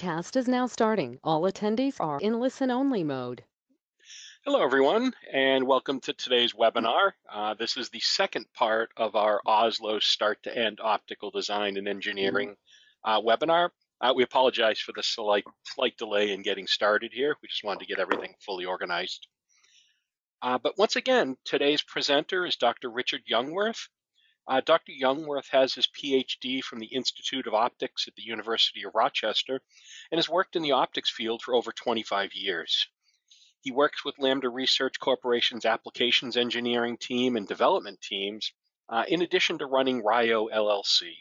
Cast is now starting. All attendees are in listen-only mode. Hello, everyone, and welcome to today's webinar. This is the second part of our OSLO Start to End Optical Design and Engineering webinar. We apologize for the slight delay in getting started here. We just wanted to get everything fully organized. But once again, today's presenter is Dr. Richard Youngworth. Dr. Youngworth has his PhD from the Institute of Optics at the University of Rochester and has worked in the optics field for over 25 years. He works with Lambda Research Corporation's applications engineering team and development teams, in addition to running RIO LLC.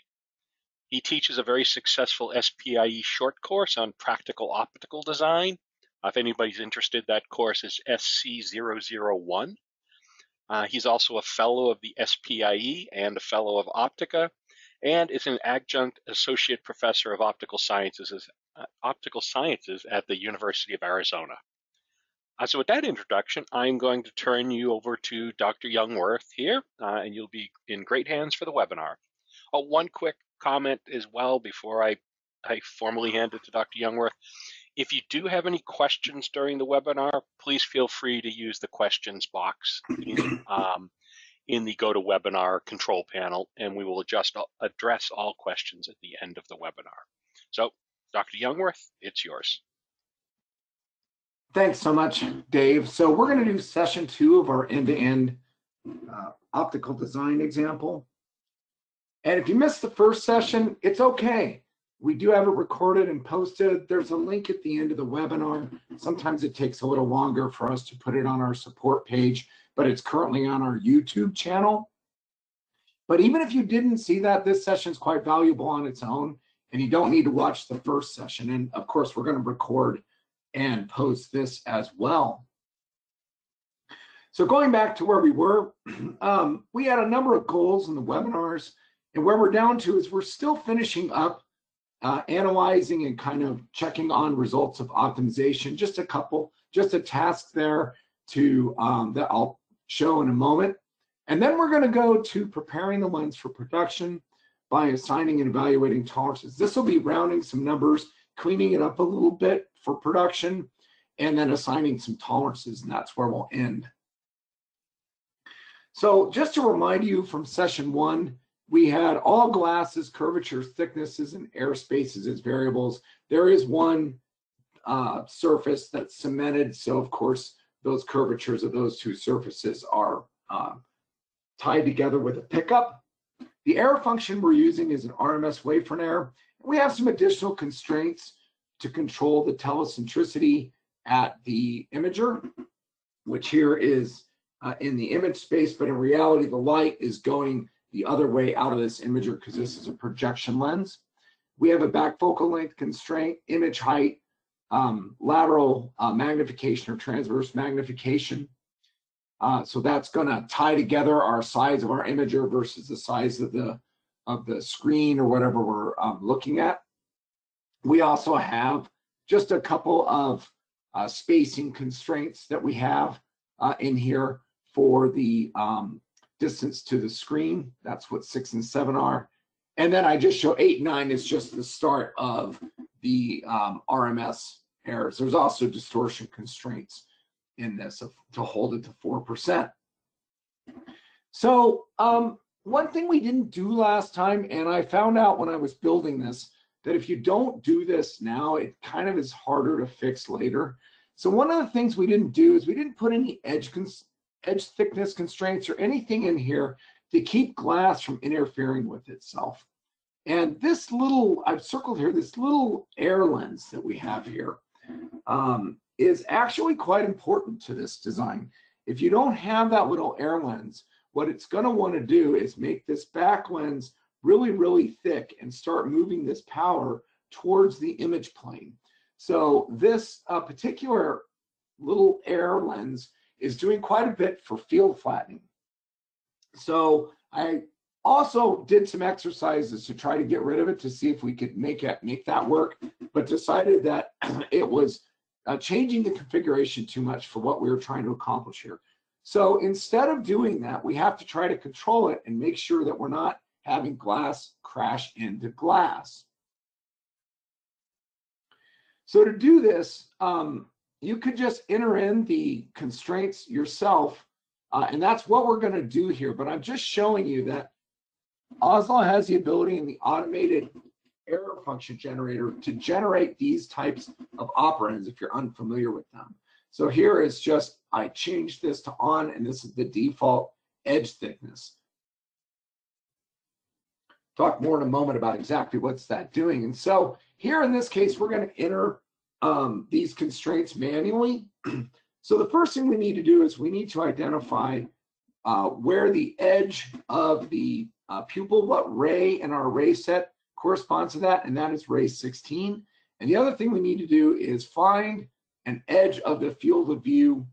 He teaches a very successful SPIE short course on practical optical design. If anybody's interested, that course is SC001. He's also a fellow of the SPIE and a fellow of Optica, and is an adjunct associate professor of optical sciences at the University of Arizona. So with that introduction, I'm going to turn you over to Dr. Youngworth here, and you'll be in great hands for the webinar. One quick comment as well before I formally hand it to Dr. Youngworth. If you do have any questions during the webinar, please feel free to use the questions box in the GoToWebinar control panel, and we will address all questions at the end of the webinar. So, Dr. Youngworth, it's yours. Thanks so much, Dave. So we're going to do session 2 of our end-to-end optical design example. And if you missed the first session, it's okay. We do have it recorded and posted. There's a link at the end of the webinar. Sometimes it takes a little longer for us to put it on our support page, but it's currently on our YouTube channel. But even if you didn't see that, this session is quite valuable on its own, and you don't need to watch the first session. And of course, we're going to record and post this as well. So going back to where we were, we had a number of goals in the webinars, and where we're down to is we're still finishing up analyzing and kind of checking on results of optimization. Just a task there to that I'll show in a moment. And then we're going to go to preparing the lens for production by assigning and evaluating tolerances. This will be rounding some numbers, cleaning it up a little bit for production, and then assigning some tolerances, and that's where we'll end. So just to remind you from session 1, we had all glasses, curvatures, thicknesses, and air spaces as variables. There is one surface that's cemented, so of course those curvatures of those two surfaces are tied together with a pickup. The error function we're using is an RMS wavefront error. We have some additional constraints to control the telecentricity at the imager, which here is in the image space, but in reality, the light is going the other way out of this imager because this is a projection lens. We have a back focal length constraint, image height, lateral magnification or transverse magnification. So that's going to tie together our size of our imager versus the size of the screen or whatever we're looking at. We also have just a couple of spacing constraints that we have in here for the distance to the screen. That's what 6 and 7 are. And then I just show 8 and 9 is just the start of the RMS errors. There's also distortion constraints in this to hold it to 4%. So one thing we didn't do last time, and I found out when I was building this, that if you don't do this now, it kind of is harder to fix later. So one of the things we didn't do is we didn't put any edge thickness constraints or anything in here to keep glass from interfering with itself. And this little, I've circled here, this little air lens that we have here is actually quite important to this design. If you don't have that little air lens, what it's going to want to do is make this back lens really, really thick and start moving this power towards the image plane. So this particular little air lens is doing quite a bit for field flattening. So I also did some exercises to try to get rid of it to see if we could make that work, but decided that it was changing the configuration too much for what we were trying to accomplish here. So instead of doing that, we have to try to control it and make sure that we're not having glass crash into glass. So to do this, you could just enter in the constraints yourself, and that's what we're going to do here. But I'm just showing you that OSLO has the ability in the automated error function generator to generate these types of operands if you're unfamiliar with them. So here is just, I changed this to on, and this is the default edge thickness. Talk more in a moment about exactly what's that doing. And so here in this case, we're going to enter these constraints manually. So the first thing we need to do is we need to identify where the edge of the pupil, what ray in our ray set corresponds to that, and that is ray 16. And the other thing we need to do is find an edge of the field of view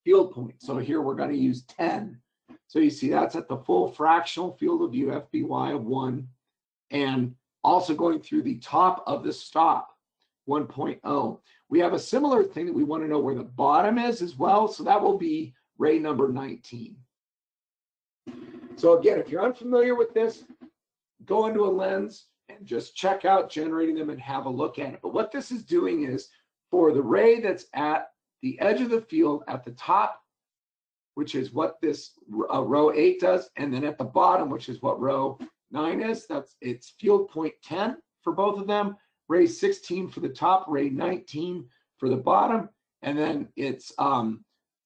field point. So here we're going to use 10. So you see that's at the full fractional field of view, FBY of 1, and also going through the top of the stop, 1.0. We have a similar thing that we want to know where the bottom is as well, so that will be ray number 19. So again, if you're unfamiliar with this, go into a lens and just check out generating them and have a look at it. But what this is doing is for the ray that's at the edge of the field at the top, which is what this row 8 does, and then at the bottom, which is what row 9 is, it's field point 10 for both of them, ray 16 for the top, ray 19 for the bottom, and then it's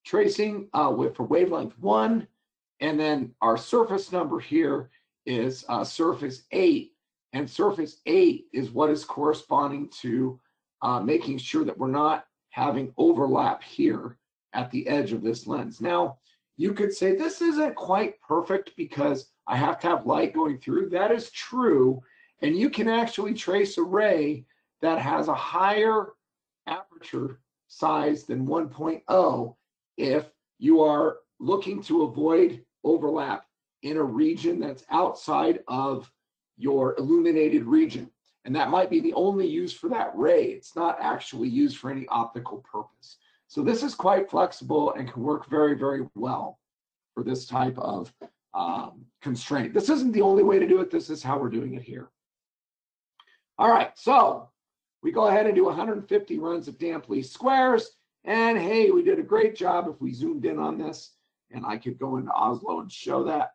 tracing for wavelength 1, and then our surface number here is surface 8, and surface 8 is what is corresponding to making sure that we're not having overlap here at the edge of this lens. Now, you could say this isn't quite perfect because I have to have light going through. That is true, and you can actually trace a ray that has a higher aperture size than 1.0 if you are looking to avoid overlap in a region that's outside of your illuminated region. And that might be the only use for that ray. It's not actually used for any optical purpose. So this is quite flexible and can work very, very well for this type of constraint. This isn't the only way to do it. This is how we're doing it here. All right, so we go ahead and do 150 runs of damp least squares. And hey, we did a great job if we zoomed in on this. And I could go into OSLO and show that.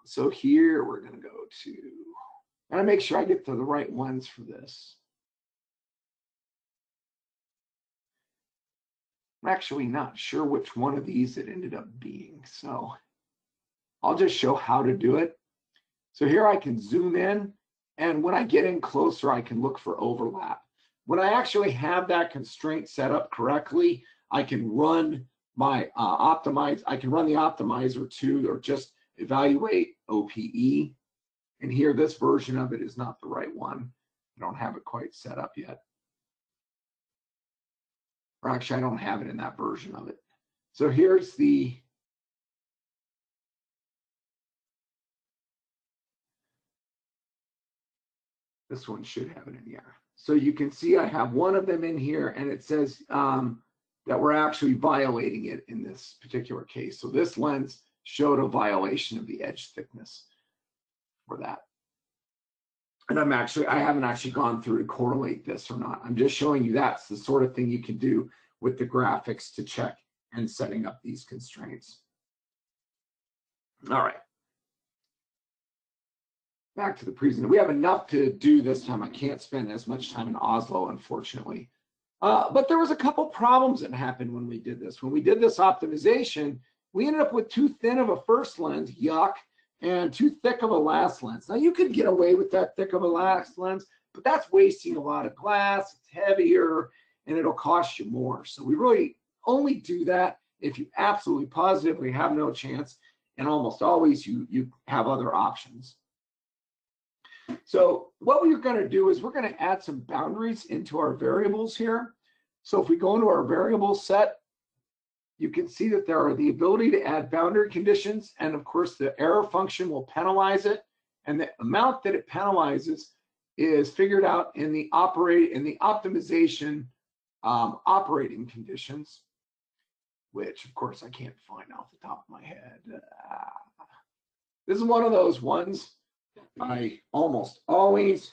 So here we're going to go to, and I make sure I get to the right ones for this. I'm actually not sure which one of these it ended up being, so I'll just show how to do it. So here I can zoom in, and when I get in closer, I can look for overlap. When I actually have that constraint set up correctly, I can run my I can run the optimizer too, or just evaluate OPE. And here, this version of it is not the right one. I don't have it quite set up yet. Or actually, I don't have it in that version of it. So here's the this one should have it in here. So you can see I have one of them in here, and it says that we're actually violating it in this particular case. So this lens showed a violation of the edge thickness for that. And I haven't actually gone through to correlate this or not. I'm just showing you that's the sort of thing you can do with the graphics to check and setting up these constraints. All right. Back to the presentation. We have enough to do this time. I can't spend as much time in OSLO, unfortunately. But there was a couple problems that happened when we did this. When we did this optimization, we ended up with too thin of a first lens, yuck, and too thick of a last lens. Now, you could get away with that thick of a last lens, but that's wasting a lot of glass, it's heavier, and it'll cost you more. So we really only do that if you absolutely positively have no chance, and almost always you have other options. So what we're going to do is we're going to add some boundaries into our variables here. So if we go into our variable set, you can see that there are the ability to add boundary conditions, and of course the error function will penalize it, and the amount that it penalizes is figured out in the optimization operating conditions, which of course I can't find off the top of my head. This is one of those ones I almost always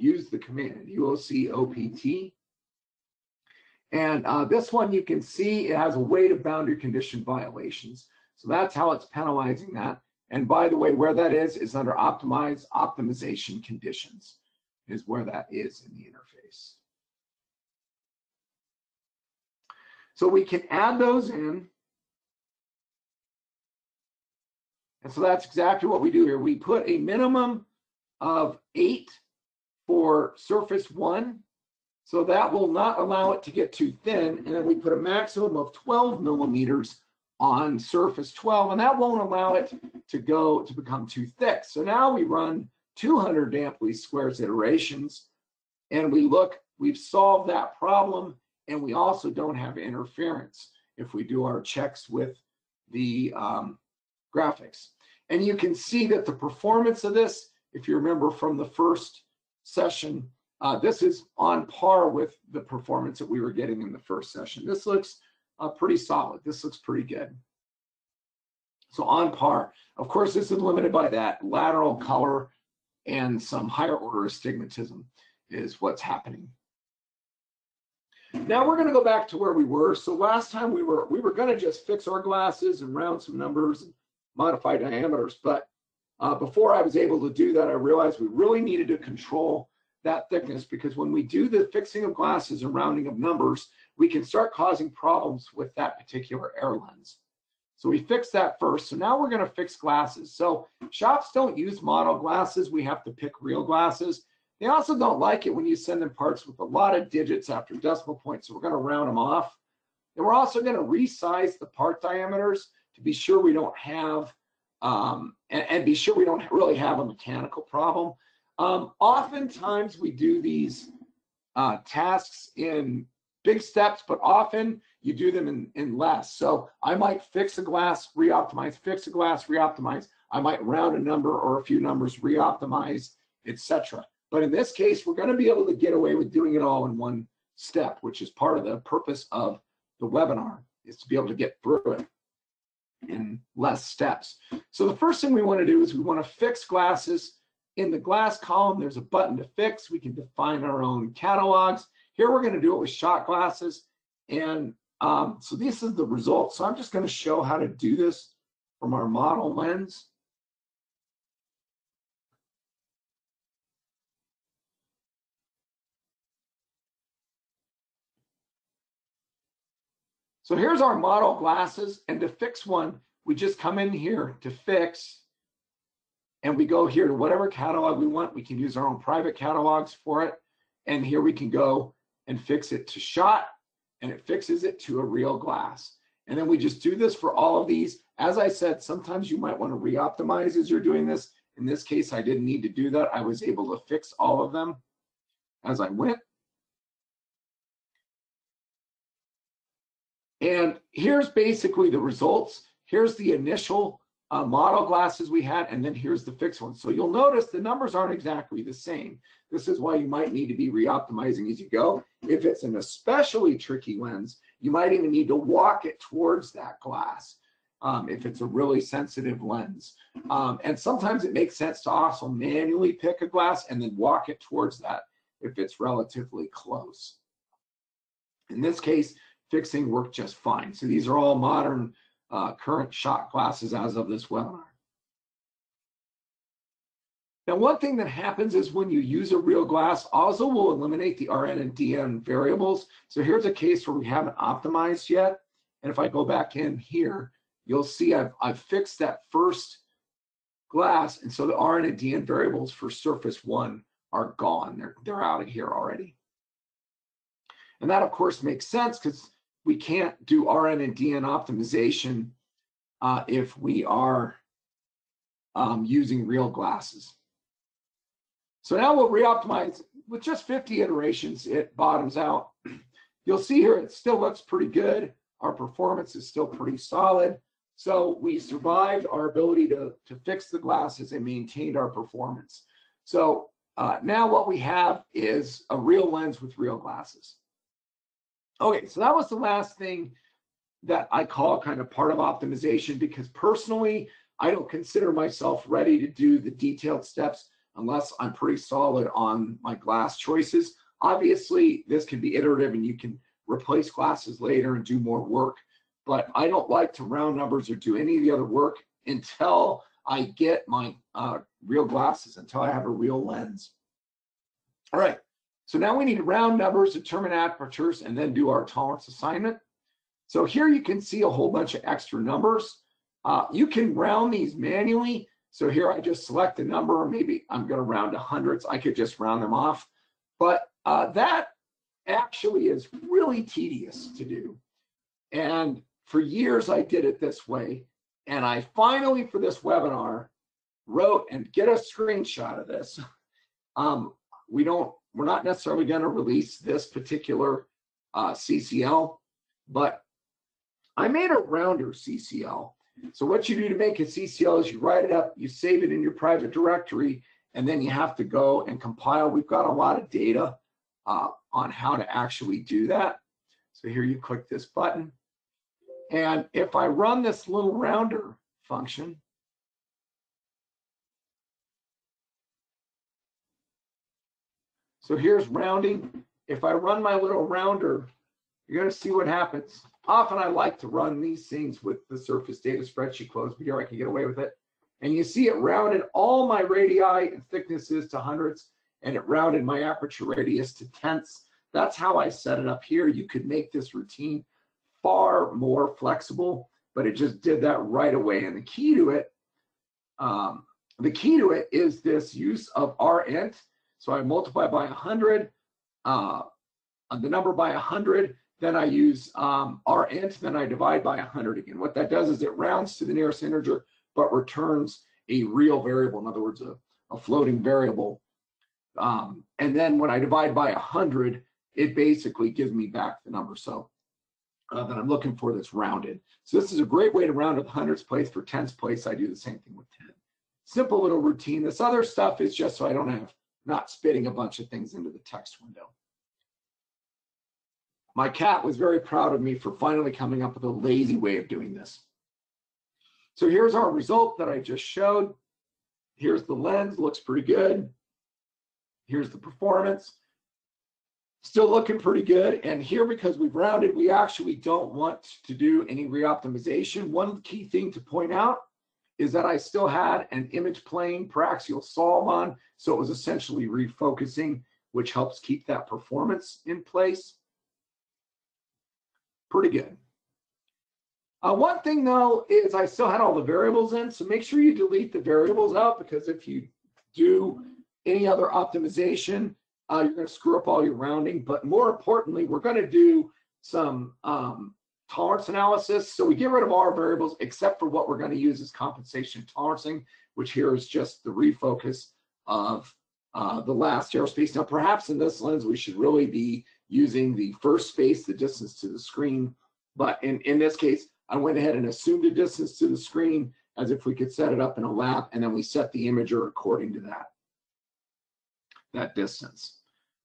use the command UOC-OPT. And this one, you can see it has a weight of boundary condition violations. So that's how it's penalizing that. And by the way, where that is under optimization conditions is where that is in the interface. So we can add those in. And so that's exactly what we do here. We put a minimum of 8 for surface 1. So that will not allow it to get too thin. And then we put a maximum of 12 millimeters on surface 12, and that won't allow it to become too thick. So now we run 200 damp least squares iterations, and we've solved that problem, and we also don't have interference if we do our checks with the graphics. And you can see that the performance of this, if you remember from the first session, this is on par with the performance that we were getting in the first session. This looks pretty solid. This looks pretty good. So on par. Of course, this is limited by that lateral color and some higher order astigmatism is what's happening. Now we're going to go back to where we were. So last time we were going to just fix our glasses and round some numbers and modify diameters. But before I was able to do that, I realized we really needed to control that thickness, because when we do the fixing of glasses and rounding of numbers, we can start causing problems with that particular air lens. So we fixed that first. So now we're going to fix glasses. So shops don't use model glasses. We have to pick real glasses. They also don't like it when you send them parts with a lot of digits after decimal points. So we're going to round them off. And we're also going to resize the part diameters to be sure we don't have, and be sure we don't really have a mechanical problem. Oftentimes we do these tasks in big steps, but often you do them in less. So I might fix a glass, re-optimize, fix a glass, re-optimize. I might round a number or a few numbers, re-optimize, etc. But in this case, we're going to be able to get away with doing it all in one step, which is part of the purpose of the webinar, is to be able to get through it in less steps. So the first thing we want to do is we want to fix glasses. In the glass column, there's a button to fix. We can define our own catalogs. Here we're going to do it with shot glasses. And so this is the result. So I'm just going to show how to do this from our model lens. So here's our model glasses. And to fix one, we just come in here to fix. And we go here to whatever catalog we want. We can use our own private catalogs for it. And here we can go and fix it to shot, and it fixes it to a real glass. And then we just do this for all of these. As I said, sometimes you might want to re-optimize as you're doing this. In this case, I didn't need to do that. I was able to fix all of them as I went. And here's basically the results. Here's the initial model glasses we had, and then here's the fixed ones. So you'll notice the numbers aren't exactly the same. This is why you might need to be re-optimizing as you go. If it's an especially tricky lens, you might even need to walk it towards that glass if it's a really sensitive lens. And sometimes it makes sense to also manually pick a glass and then walk it towards that if it's relatively close. In this case, fixing worked just fine. So these are all modern current shot glasses as of this webinar. Now, one thing that happens is when you use a real glass, OSLO will eliminate the RN and DN variables. So here's a case where we haven't optimized yet. And if I go back in here, you'll see I've fixed that first glass. And so the RN and DN variables for surface 1 are gone. They're out of here already. And that, of course, makes sense because we can't do RN and DN optimization if we are using real glasses. So now we'll re-optimize with just 50 iterations. It bottoms out. You'll see here it still looks pretty good. Our performance is still pretty solid. So we survived our ability to fix the glasses and maintained our performance. So now what we have is a real lens with real glasses. Okay, so that was the last thing that I call kind of part of optimization, because personally, I don't consider myself ready to do the detailed steps unless I'm pretty solid on my glass choices. Obviously, this can be iterative and you can replace glasses later and do more work, but I don't like to round numbers or do any of the other work until I get my real glasses, until I have a real lens. All right, so now we need to round numbers, determine apertures, and then do our tolerance assignment. So here you can see a whole bunch of extra numbers. You can round these manually. So here I just select a number, maybe I'm going to round to hundreds. I could just round them off, but that actually is really tedious to do. And for years I did it this way. And I finally, for this webinar, wrote, and get a screenshot of this. We're not necessarily going to release this particular CCL, but I made a rounder CCL. So what you do to make a CCL is you write it up, you save it in your private directory, and then you have to go and compile. We've got a lot of data on how to actually do that. So here you click this button. And if I run this little rounder function, so here's rounding. If I run my little rounder, you're going to see what happens. Often I like to run these things with the surface data spreadsheet closed, but here I can get away with it. And you see it rounded all my radii and thicknesses to hundredths, and it rounded my aperture radius to tenths. That's how I set it up here. You could make this routine far more flexible, but it just did that right away. And the key to it is this use of rint. So I multiply by 100, the number by 100, then I use rint, then I divide by 100 again. What that does is it rounds to the nearest integer, but returns a real variable, in other words, a floating variable. And then when I divide by 100, it basically gives me back the number that I'm looking for that's rounded. So this is a great way to round to the hundredths place. For tenths place, I do the same thing with 10. Simple little routine. This other stuff is just so I don't have not spitting a bunch of things into the text window. My cat was very proud of me for finally coming up with a lazy way of doing this. So here's our result that I just showed. Here's the lens, looks pretty good. Here's the performance. Still looking pretty good. And here, because we've rounded, we actually don't want to do any reoptimization. One key thing to point out is that I still had an image plane per axial solve on. So it was essentially refocusing, which helps keep that performance in place. Pretty good. One thing though is I still had all the variables in, so make sure you delete the variables out, because if you do any other optimization, you're going to screw up all your rounding. But more importantly, we're going to do some tolerance analysis. So we get rid of all our variables except for what we're going to use as compensation tolerancing, which here is just the refocus of the last aerospace. Now, perhaps in this lens, we should really be using the first space, the distance to the screen. But in this case, I went ahead and assumed a distance to the screen as if we could set it up in a lap, and then we set the imager according to that distance.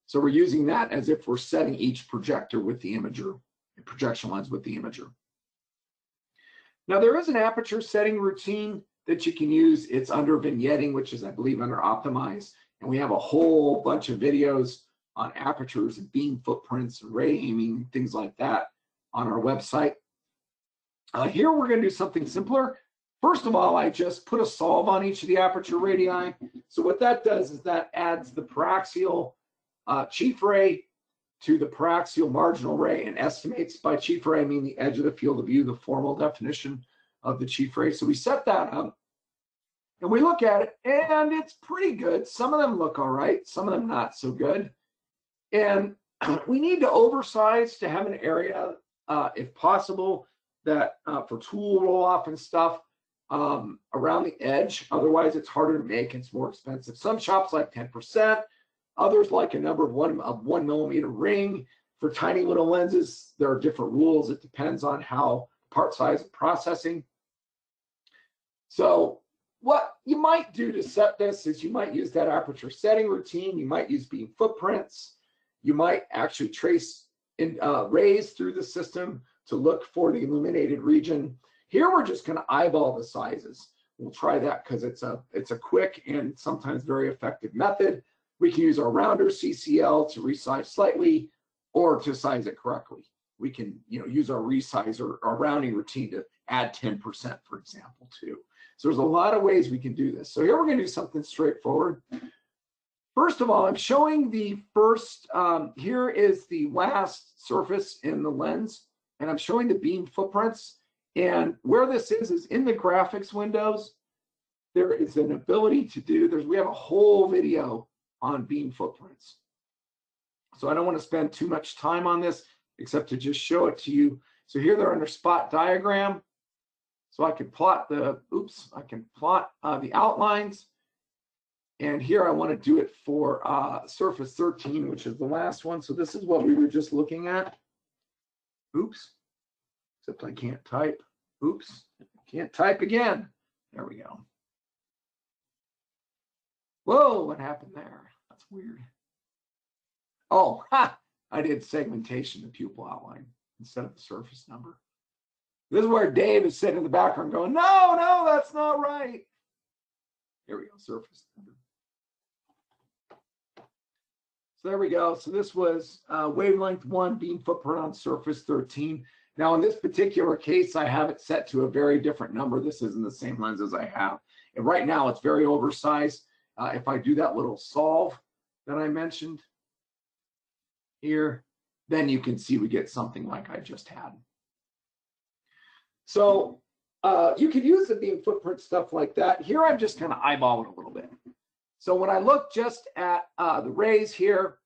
So we're using that as if we're setting each projector with the imager, the projection lens with the imager. Now there is an aperture setting routine that you can use. It's under vignetting, which is, I believe, under optimize. And we have a whole bunch of videos on apertures and beam footprints and ray aiming, things like that on our website. Here we're going to do something simpler. First of all, I just put a solve on each of the aperture radii. So what that does is that adds the paraxial chief ray to the paraxial marginal ray and estimates. By chief ray, I mean the edge of the field of view, the formal definition of the chief ray. So we set that up and we look at it, and it's pretty good. Some of them look all right, some of them not so good. And we need to oversize to have an area, if possible, that for tool roll-off and stuff around the edge. Otherwise, it's harder to make and it's more expensive. Some shops like 10%. Others like a number of 1 millimeter ring. For tiny little lenses, there are different rules. It depends on how part size and processing. So what you might do to set this is you might use that aperture setting routine. You might use beam footprints. You might actually trace rays through the system to look for the illuminated region. Here we're just going to eyeball the sizes. We'll try that because it's a quick and sometimes very effective method. We can use our rounder CCL to resize slightly or to size it correctly. We can use our resize or our rounding routine to add 10%, for example, too. So there's a lot of ways we can do this. So here we're going to do something straightforward. First of all, I'm showing the first, here is the last surface in the lens, and I'm showing the beam footprints. And where this is in the graphics windows, there is an ability to do, we have a whole video on beam footprints. So I don't want to spend too much time on this, except to just show it to you. So here they're under spot diagram. So I can plot the outlines. And here I want to do it for surface 13, which is the last one. So this is what we were just looking at. Oops, except I can't type. Oops, can't type again. There we go. Whoa, what happened there? That's weird. Oh, I did segmentation, the pupil outline, instead of the surface number. This is where Dave is sitting in the background going, no, that's not right. Here we go, surface number. So there we go. So this was wavelength 1 beam footprint on surface 13. Now in this particular case, I have it set to a very different number. This isn't the same lens as I have. And right now it's very oversized. If I do that little solve that I mentioned here, then you can see we get something like I just had. So you could use the beam footprint stuff like that. Here I'm just kind of eyeballing a little bit. So when I look just at the rays here,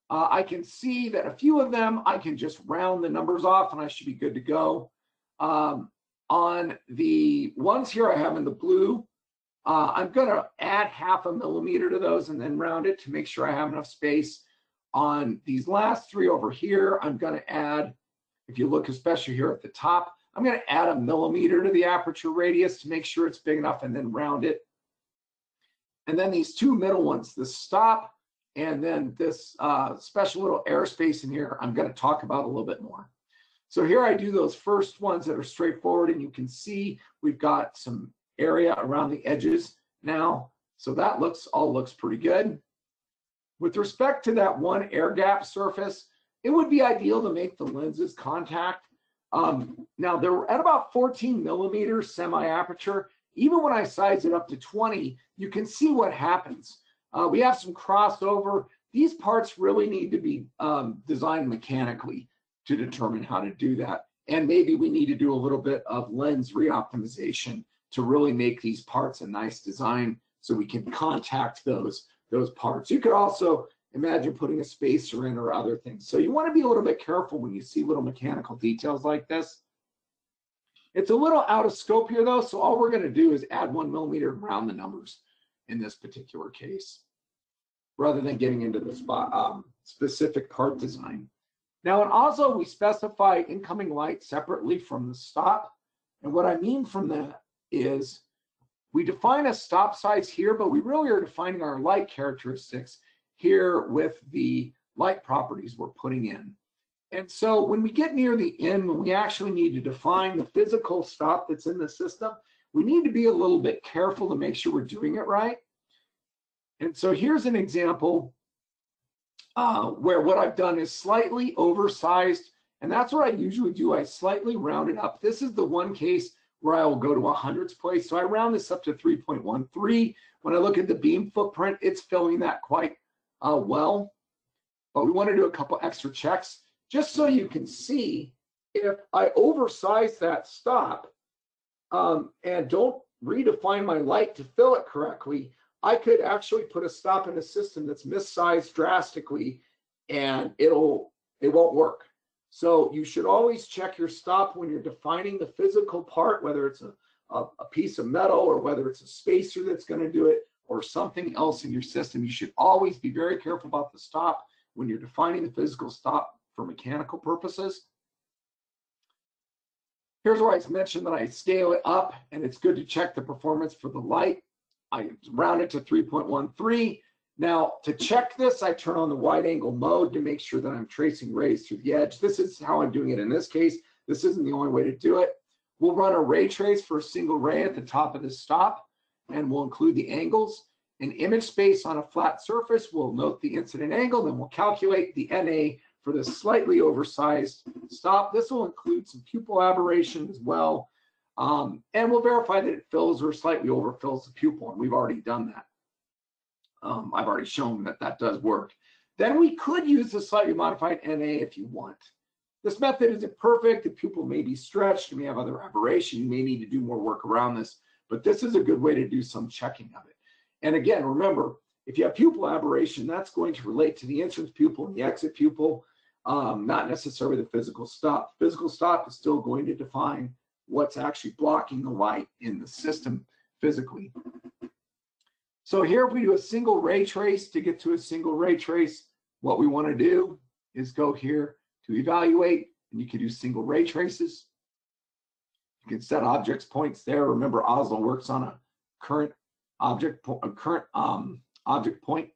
I can see that a few of them, I can just round the numbers off and I should be good to go. On the ones here I have in the blue, I'm going to add 0.5 millimeter to those and then round it to make sure I have enough space. On these last 3 over here, I'm going to add, if you look especially here at the top, I'm going to add 1 millimeter to the aperture radius to make sure it's big enough and then round it. And then these 2 middle ones, the stop and then this special little airspace in here, I'm going to talk about a little bit more. So here I do those first ones that are straightforward, and you can see we've got some area around the edges now. So that all looks pretty good. With respect to that one air gap surface, it would be ideal to make the lenses contact. Now they're at about 14 millimeters semi-aperture. Even when I size it up to 20, you can see what happens. We have some crossover. These parts really need to be designed mechanically to determine how to do that. And maybe we need to do a little bit of lens reoptimization to really make these parts a nice design so we can contact those parts. You could also imagine putting a spacer in or other things. So you want to be a little bit careful when you see little mechanical details like this. It's a little out of scope here though, so all we're going to do is add 1 millimeter and round the numbers in this particular case, rather than getting into the specific part design. Now in OSLO, we specify incoming light separately from the stop. And what I mean from that is we define a stop size here, but we really are defining our light characteristics here with the light properties we're putting in. And so when we get near the end, when we actually need to define the physical stop that's in the system, we need to be a little bit careful to make sure we're doing it right. And so here's an example where what I've done is slightly oversized, and that's what I usually do. I slightly round it up. This is the one case where I will go to a hundredths place. So I round this up to 3.13. When I look at the beam footprint, it's filling that quite well. But we want to do a couple extra checks just so you can see if I oversize that stop and don't redefine my light to fill it correctly, I could actually put a stop in a system that's missized drastically and it won't work. So you should always check your stop when you're defining the physical part, whether it's a piece of metal or whether it's a spacer that's going to do it or something else in your system. You should always be very careful about the stop when you're defining the physical stop for mechanical purposes. Here's where I mentioned that I scale it up, and it's good to check the performance for the light. I round it to 3.13. Now, to check this, I turn on the wide angle mode to make sure that I'm tracing rays through the edge. This is how I'm doing it in this case. This isn't the only way to do it. We'll run a ray trace for a single ray at the top of the stop, and we'll include the angles. In image space on a flat surface, we'll note the incident angle, then we'll calculate the NA for this slightly oversized stop. This will include some pupil aberration as well. And we'll verify that it fills or slightly overfills the pupil, and we've already done that. I've already shown that that does work. Then we could use the slightly modified NA if you want. This method isn't perfect. The pupil may be stretched. You may have other aberration. You may need to do more work around this, but this is a good way to do some checking of it. And again, remember, if you have pupil aberration, that's going to relate to the entrance pupil and the exit pupil, not necessarily the physical stop. Physical stop is still going to define what's actually blocking the light in the system physically. So here, if we do a single ray trace, to get to a single ray trace, what we want to do is go here to evaluate, and you can do single ray traces. You can set objects points there. Remember, OSLO works on a current object point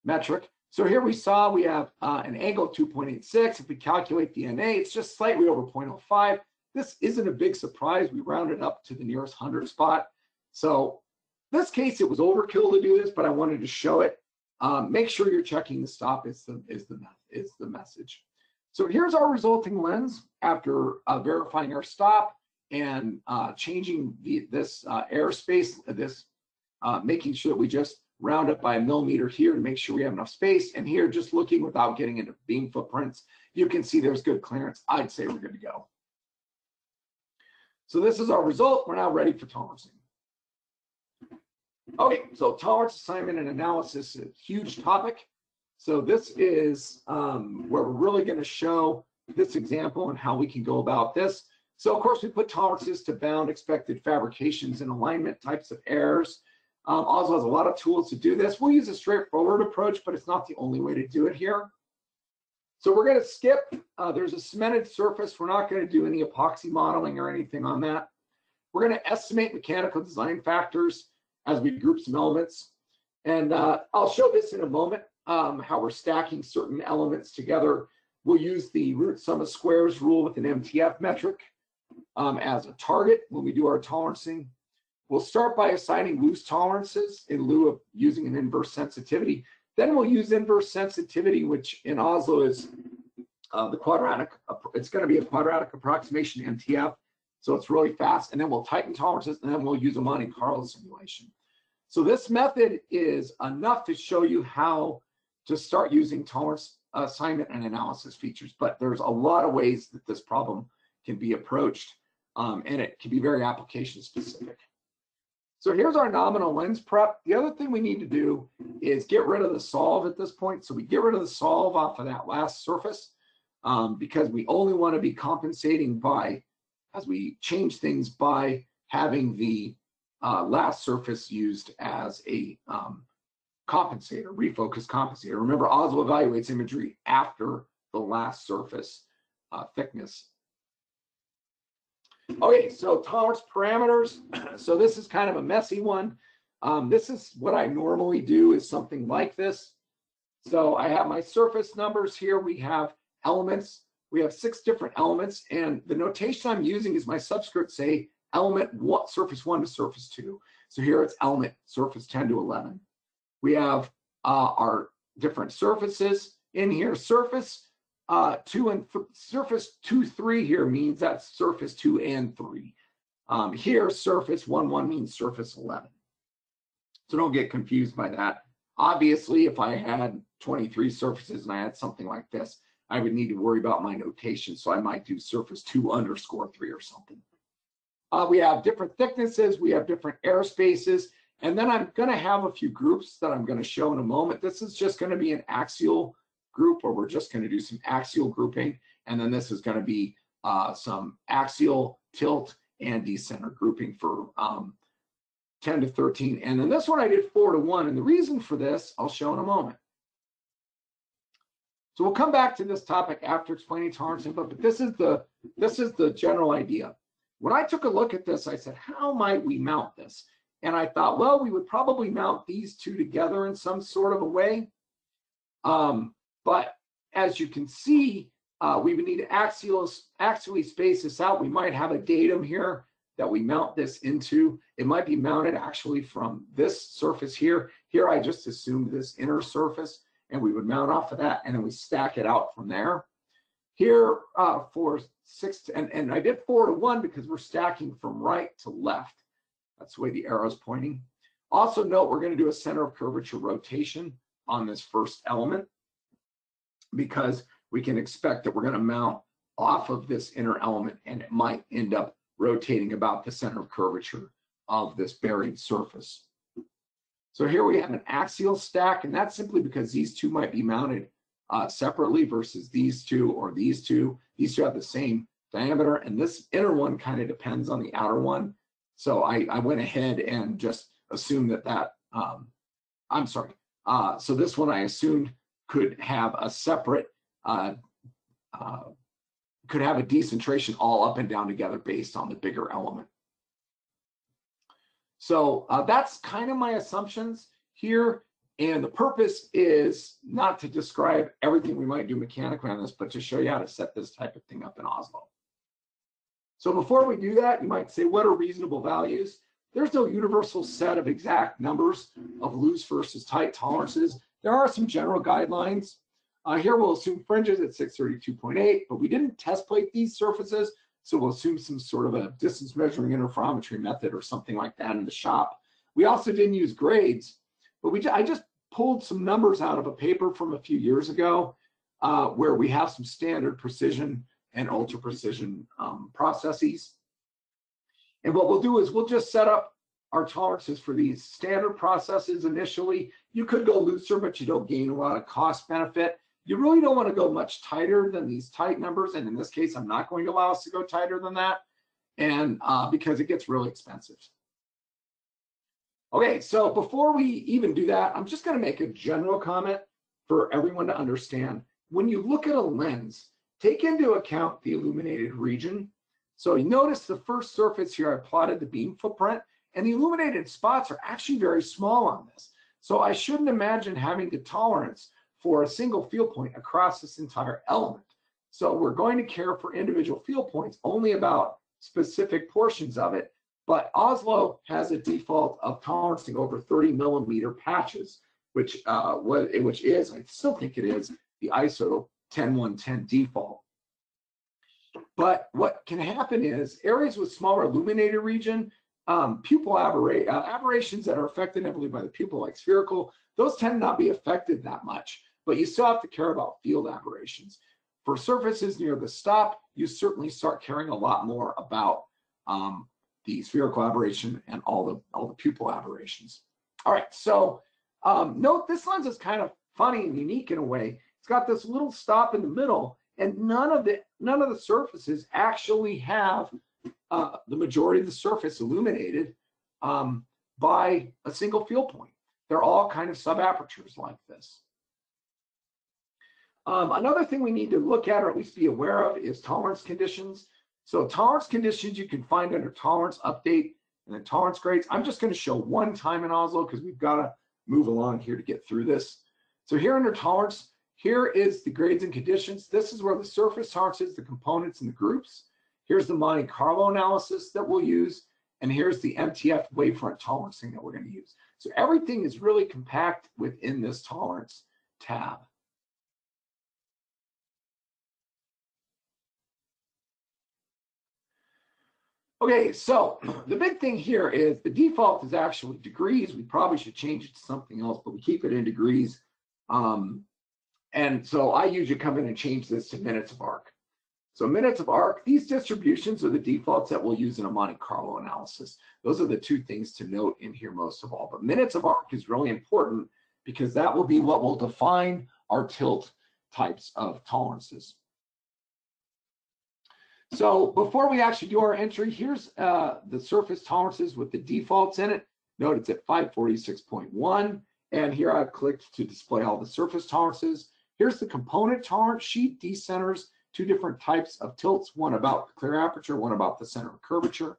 metric. So here we saw we have an angle of 2.86. If we calculate the NA, it's just slightly over 0.05. This isn't a big surprise. We rounded up to the nearest 100 spot. So in this case, it was overkill to do this, but I wanted to show it. Make sure you're checking the stop is the message. So here's our resulting lens after verifying our stop and changing this airspace, making sure that we just round up by a millimeter here to make sure we have enough space. And here, just looking without getting into beam footprints, you can see there's good clearance. I'd say we're good to go. So this is our result. We're now ready for tolerancing. Okay, so tolerance assignment and analysis is a huge topic. So this is where we're really going to show this example and how we can go about this. So of course we put tolerances to bound expected fabrications and alignment types of errors. OSLO has a lot of tools to do this. We'll use a straightforward approach, but it's not the only way to do it here. So we're going to skip. There's a cemented surface. We're not going to do any epoxy modeling or anything on that. We're going to estimate mechanical design factors as we group some elements. And I'll show this in a moment, how we're stacking certain elements together. We'll use the root sum of squares rule with an MTF metric as a target when we do our tolerancing. We'll start by assigning loose tolerances in lieu of using an inverse sensitivity. Then we'll use inverse sensitivity, which in OSLO is the quadratic. It's going to be a quadratic approximation MTF, so it's really fast. And then we'll tighten tolerances, and then we'll use a Monte Carlo simulation. So this method is enough to show you how to start using tolerance assignment and analysis features. But there's a lot of ways that this problem can be approached, and it can be very application specific. So here's our nominal lens prep. The other thing we need to do is get rid of the solve at this point. So we get rid of the solve off of that last surface because we only want to be compensating by, as we change things, by having the last surface used as a compensator, refocus compensator. Remember, OSLO evaluates imagery after the last surface thickness. Okay, so tolerance parameters. So this is kind of a messy one. This is what I normally do, is something like this. So I have my surface numbers here. We have elements. We have 6 different elements, and the notation I'm using is my subscripts say element surface 1 to surface 2. So here it's element surface 10 to 11. We have our different surfaces in here. Surface 2 and surface 2, 3 here means that's surface 2 and 3. Here surface 1, 1 means surface 11. So don't get confused by that. Obviously, if I had 23 surfaces and I had something like this, I would need to worry about my notation. So I might do surface 2 _ 3 or something. We have different thicknesses. We have different airspaces. And then I'm going to have a few groups that I'm going to show in a moment. This is just going to be an axial group, or we're just going to do some axial grouping. And then this is going to be some axial, tilt, and decenter grouping for 10 to 13. And then this one I did 4 to 1. And the reason for this, I'll show in a moment. So we'll come back to this topic after explaining tolerancing, but this is the general idea. When I took a look at this, I said, how might we mount this? And I thought, well, we would probably mount these two together in some sort of a way. But as you can see, we would need to axially space this out. We might have a datum here that we mount this into. It might be mounted actually from this surface here. Here I just assumed this inner surface, and we would mount off of that, and then we stack it out from there. Here for 6 and I did 4 to 1 because we're stacking from right to left. That's the way the arrow's pointing. Also note we're going to do a center of curvature rotation on this first element because we can expect that we're going to mount off of this inner element, and it might end up rotating about the center of curvature of this buried surface. So here we have an axial stack, and that's simply because these two might be mounted separately versus these two or these two. These two have the same diameter, and this inner one kind of depends on the outer one. So I went ahead and just assumed that I'm sorry. So this one I assumed could have a separate, could have a decentration all up and down together based on the bigger element. So that's kind of my assumptions here. And the purpose is not to describe everything we might do mechanically on this, but to show you how to set this type of thing up in OSLO. So before we do that, you might say, what are reasonable values? There's no universal set of exact numbers of loose versus tight tolerances. There are some general guidelines. Here we'll assume fringes at 632.8, but we didn't test plate these surfaces, so we'll assume some sort of a distance measuring interferometry method or something like that in the shop. We also didn't use grades, but I just pulled some numbers out of a paper from a few years ago where we have some standard precision and ultra precision processes. And what we'll do is we'll just set up our tolerances for these standard processes initially. You could go looser, but you don't gain a lot of cost benefit. You really don't want to go much tighter than these tight numbers. And in this case, I'm not going to allow us to go tighter than that, and because it gets really expensive. Okay, so before we even do that, I'm just going to make a general comment for everyone to understand. When you look at a lens, take into account the illuminated region. So you notice the first surface here, I plotted the beam footprint, and the illuminated spots are actually very small on this. So I shouldn't imagine having the tolerance for a single field point across this entire element. So we're going to care for individual field points only about specific portions of it, but OSLO has a default of tolerancing over 30 millimeter patches, which is, I still think it is, the ISO 10110 default. But what can happen is areas with smaller illuminated region, pupil aberrations that are affected heavily by the pupil, like spherical, those tend not be affected that much, but you still have to care about field aberrations. For surfaces near the stop, you certainly start caring a lot more about the spherical aberration and all the pupil aberrations. All right, so note this lens is kind of funny and unique in a way. It's got this little stop in the middle, and none of the surfaces actually have the majority of the surface illuminated by a single field point. They're all kind of sub-apertures like this. Another thing we need to look at, or at least be aware of, is tolerance conditions. So tolerance conditions you can find under tolerance update and then tolerance grades. I'm just going to show one time in OSLO because we've got to move along here to get through this. So here under tolerance, here is the grades and conditions. This is where the surface tolerance is, the components and the groups. Here's the Monte Carlo analysis that we'll use. And here's the MTF wavefront tolerancing that we're going to use. So everything is really compact within this tolerance tab. Okay, so the big thing here is the default is actually degrees. We probably should change it to something else, but we keep it in degrees. And so I usually come in and change this to minutes of arc. So minutes of arc, these distributions are the defaults that we'll use in a Monte Carlo analysis. Those are the two things to note in here most of all. But minutes of arc is really important because that will be what will define our tilt types of tolerances. So before we actually do our entry, here's the surface tolerances with the defaults in it. Note it's at 546.1. And here I've clicked to display all the surface tolerances. Here's the component tolerance sheet, decenters, two different types of tilts, one about the clear aperture, one about the center of curvature.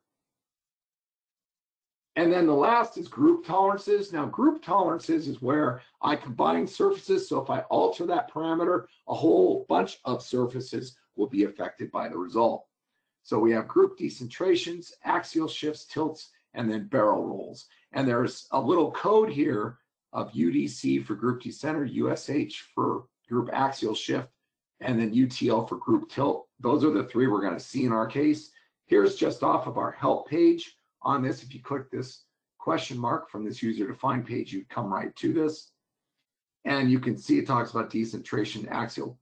And then the last is group tolerances. Now, group tolerances is where I combine surfaces. So if I alter that parameter, a whole bunch of surfaces will be affected by the result. So we have group decentrations, axial shifts, tilts, and then barrel rolls. And there's a little code here of UDC for group decenter, USH for group axial shift, and then UTL for group tilt. Those are the three we're going to see in our case. Here's just off of our help page on this. If you click this question mark from this user-defined page, you'd come right to this. And you can see it talks about decentration, axial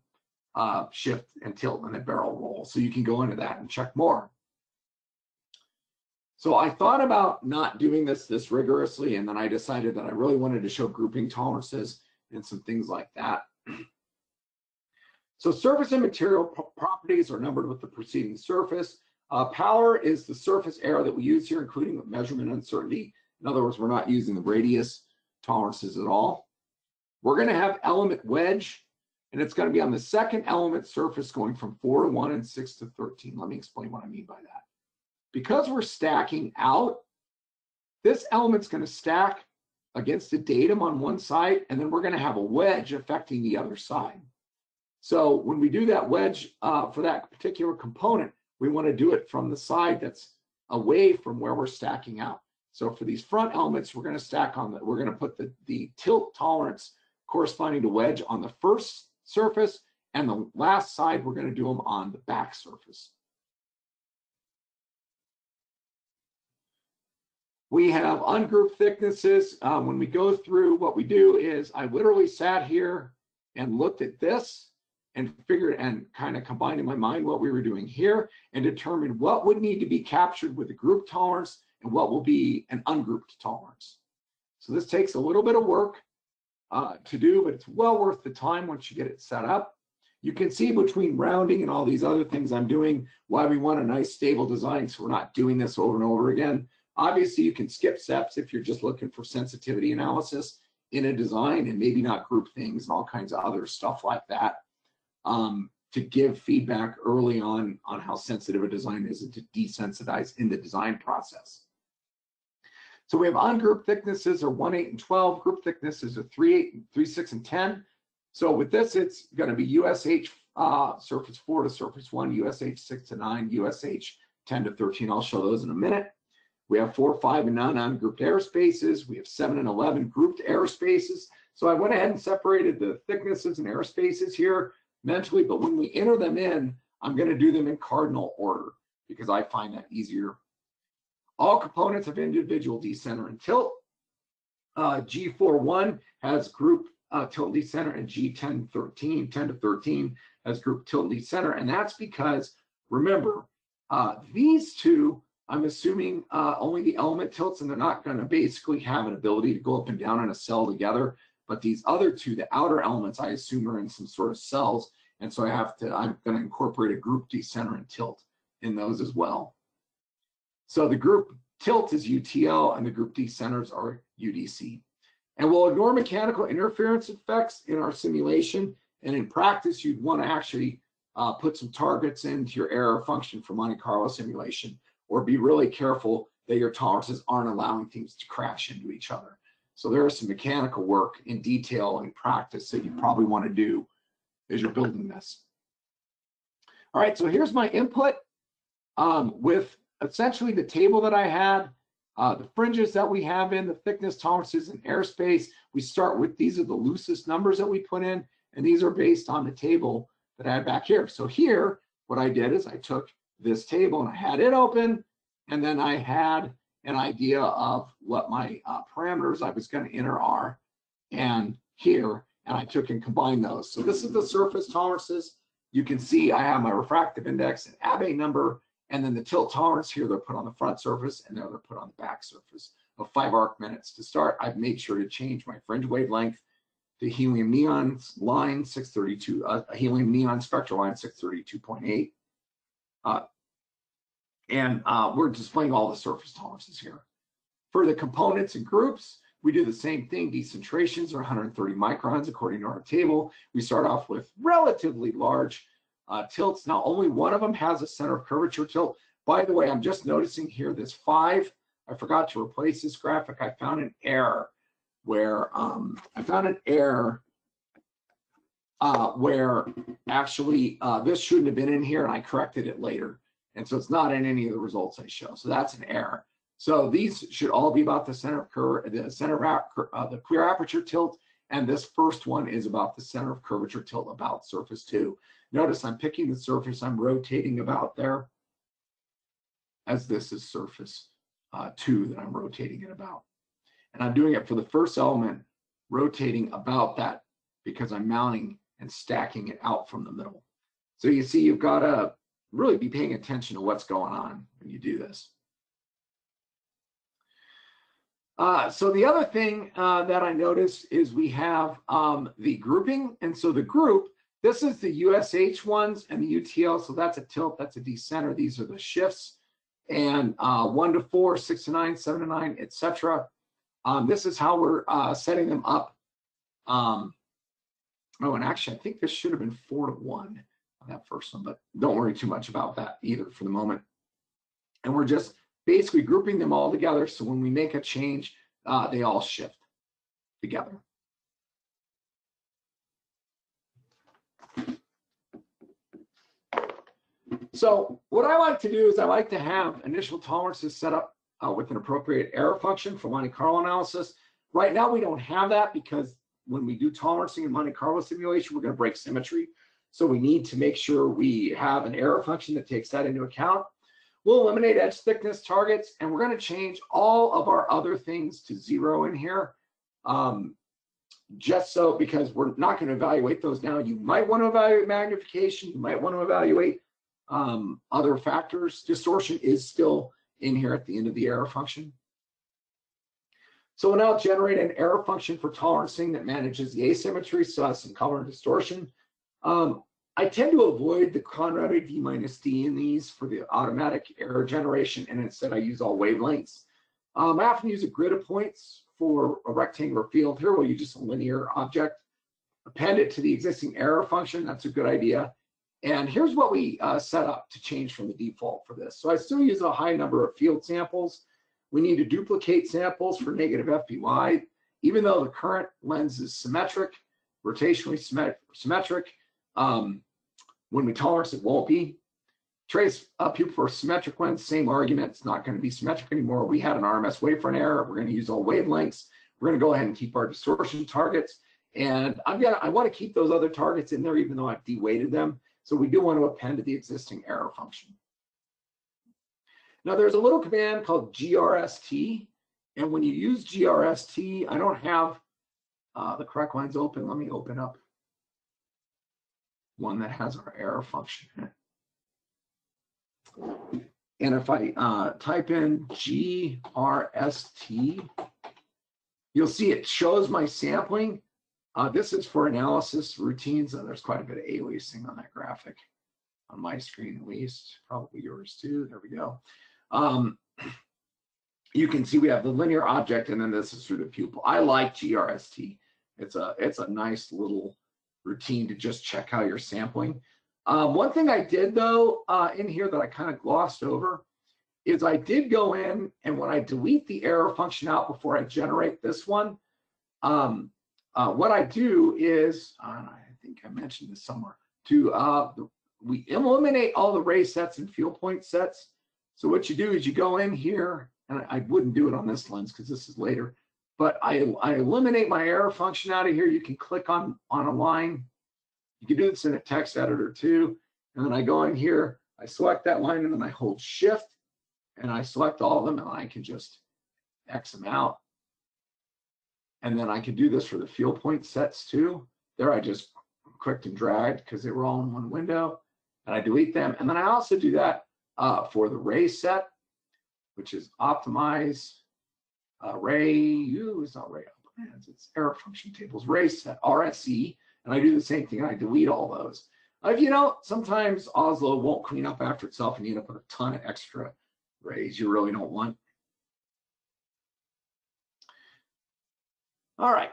shift, and tilt, and then barrel roll. So you can go into that and check more. So I thought about not doing this rigorously, and then I decided that I really wanted to show grouping tolerances and some things like that. So surface and material properties are numbered with the preceding surface. Power is the surface area that we use here, including measurement uncertainty. In other words, we're not using the radius tolerances at all. We're going to have element wedge, and it's going to be on the second element surface going from 4 to 1 and 6 to 13. Let me explain what I mean by that. Because we're stacking out, this element's going to stack against the datum on one side, and then we're going to have a wedge affecting the other side. So when we do that wedge for that particular component, we want to do it from the side that's away from where we're stacking out. So for these front elements, we're going to stack on we're going to put the tilt tolerance corresponding to wedge on the first surface, and the last side, we're going to do them on the back surface. We have ungrouped thicknesses. When we go through, what we do is I literally sat here and looked at this and figured and kind of combined in my mind what we were doing here and determined what would need to be captured with a group tolerance and what will be an ungrouped tolerance. So this takes a little bit of work to do, but it's well worth the time once you get it set up. You can see between rounding and all these other things I'm doing why we want a nice stable design so we're not doing this over and over again. Obviously, you can skip steps if you're just looking for sensitivity analysis in a design and maybe not group things and all kinds of other stuff like that to give feedback early on how sensitive a design is and to desensitize in the design process. So we have ungrouped thicknesses are 1, 8, and 12. Group thicknesses are 3, 8, 3, 6, and 10. So with this, it's going to be USH surface 4 to surface 1, USH 6 to 9, USH 10 to 13. I'll show those in a minute. We have 4, 5, and 9 ungrouped airspaces. We have 7 and 11 grouped airspaces. So I went ahead and separated the thicknesses and airspaces here mentally, but when we enter them in, I'm going to do them in cardinal order because I find that easier. All components have individual decenter and tilt. G41 has group tilt and decenter, and G10 to 13 has group tilt and decenter, and that's because, remember, these two, I'm assuming only the element tilts, and they're not going to basically have an ability to go up and down in a cell together. But these other two, the outer elements, I assume are in some sort of cells, and so I'm going to incorporate a group decenter and tilt in those as well. So the group tilt is UTL, and the group decenters are UDC. And we'll ignore mechanical interference effects in our simulation, and in practice, you'd want to actually put some targets into your error function for Monte Carlo simulation, or be really careful that your tolerances aren't allowing things to crash into each other. So there is some mechanical work in detail in practice that you probably want to do as you're building this. All right, so here's my input with essentially the table that I had, the fringes that we have in, the thickness, tolerances, and airspace. We start with, these are the loosest numbers that we put in, and these are based on the table that I had back here. So here, what I did is I took this table and I had it open, and then I had an idea of what my parameters I was going to enter are, and here, and I took and combined those. So this is the surface tolerances. You can see I have my refractive index and Abbe number, and then the tilt tolerance here, they're put on the front surface, and there they're put on the back surface of 5 arc minutes. To start, I've made sure to change my fringe wavelength to helium neon line 632, helium neon spectral line 632.8. And we're displaying all the surface tolerances here. For the components and groups, we do the same thing. Decentrations are 130 microns according to our table. We start off with relatively large tilts. Now, only one of them has a center of curvature tilt. By the way, I'm just noticing here this 5 I forgot to replace this graphic. I found an error where where actually this shouldn't have been in here, and I corrected it later. And so it's not in any of the results I show. So that's an error. So these should all be about the center of the clear aperture tilt, and this first one is about the center of curvature tilt about surface 2. Notice I'm picking the surface, I'm rotating about there, as this is surface 2 that I'm rotating it about. And I'm doing it for the first element, rotating about that because I'm mounting and stacking it out from the middle. So you see, you've got to really be paying attention to what's going on when you do this. So the other thing that I noticed is we have the grouping. And so the group, this is the USH ones and the UTL. So that's a tilt, that's a decenter. These are the shifts. And 1 to 4, 6 to 9, 7 to 9, etc. This is how we're setting them up. Oh, and actually, I think this should have been 4 to 1 on that first one, but don't worry too much about that either for the moment. And we're just basically grouping them all together, so when we make a change, they all shift together. So what I like to do is I like to have initial tolerances set up with an appropriate error function for Monte Carlo analysis. Right now, we don't have that because when we do tolerancing in Monte Carlo simulation, we're going to break symmetry. So we need to make sure we have an error function that takes that into account. We'll eliminate edge thickness targets, and we're going to change all of our other things to 0 in here. Just so, because we're not going to evaluate those now. You might want to evaluate magnification. You might want to evaluate other factors. Distortion is still in here at the end of the error function. So we'll now generate an error function for tolerancing that manages the asymmetry, so that's some color and distortion. I tend to avoid the Conrad D minus D in these for the automatic error generation, and instead I use all wavelengths. I often use a grid of points for a rectangular field. Here we'll use just a linear object. Append it to the existing error function. That's a good idea. And here's what we set up to change from the default for this. So I still use a high number of field samples. We need to duplicate samples for negative FPY. Even though the current lens is symmetric, rotationally symmetric, when we tolerance it won't be. Trace pupil for a symmetric lens, same argument. It's not going to be symmetric anymore. We had an RMS wavefront error. We're going to use all wavelengths. We're going to go ahead and keep our distortion targets. And I want to keep those other targets in there even though I've de-weighted them. So we do want to append to the existing error function. Now there's a little command called GRST, and when you use GRST, I don't have the correct lines open. Let me open up one that has our error function in it. And if I type in GRST, you'll see it shows my sampling. This is for analysis routines, and there's quite a bit of aliasing on that graphic, on my screen at least, probably yours too. There we go. You can see we have the linear object, and then this is through the pupil. I like GRST. It's a nice little routine to just check how you're sampling. One thing I did though in here that I kind of glossed over is I did go in, and when I delete the error function out before I generate this one, what I do is, I think I mentioned this somewhere, we eliminate all the ray sets and field point sets. So what you do is you go in here, and I wouldn't do it on this lens because this is later, but I eliminate my error function out of here. You can click on a line. You can do this in a text editor too. And then I go in here, I select that line, and then I hold Shift, and I select all of them, and I can just X them out. And then I can do this for the field point sets too. There I just clicked and dragged because they were all in one window, and I delete them. And then I also do that for the ray set, which is optimize ray, it's not ray optimize, it's error function tables, ray set, RSE, and I do the same thing, I delete all those. If you know, sometimes OSLO won't clean up after itself and you end up with a ton of extra rays you really don't want. All right,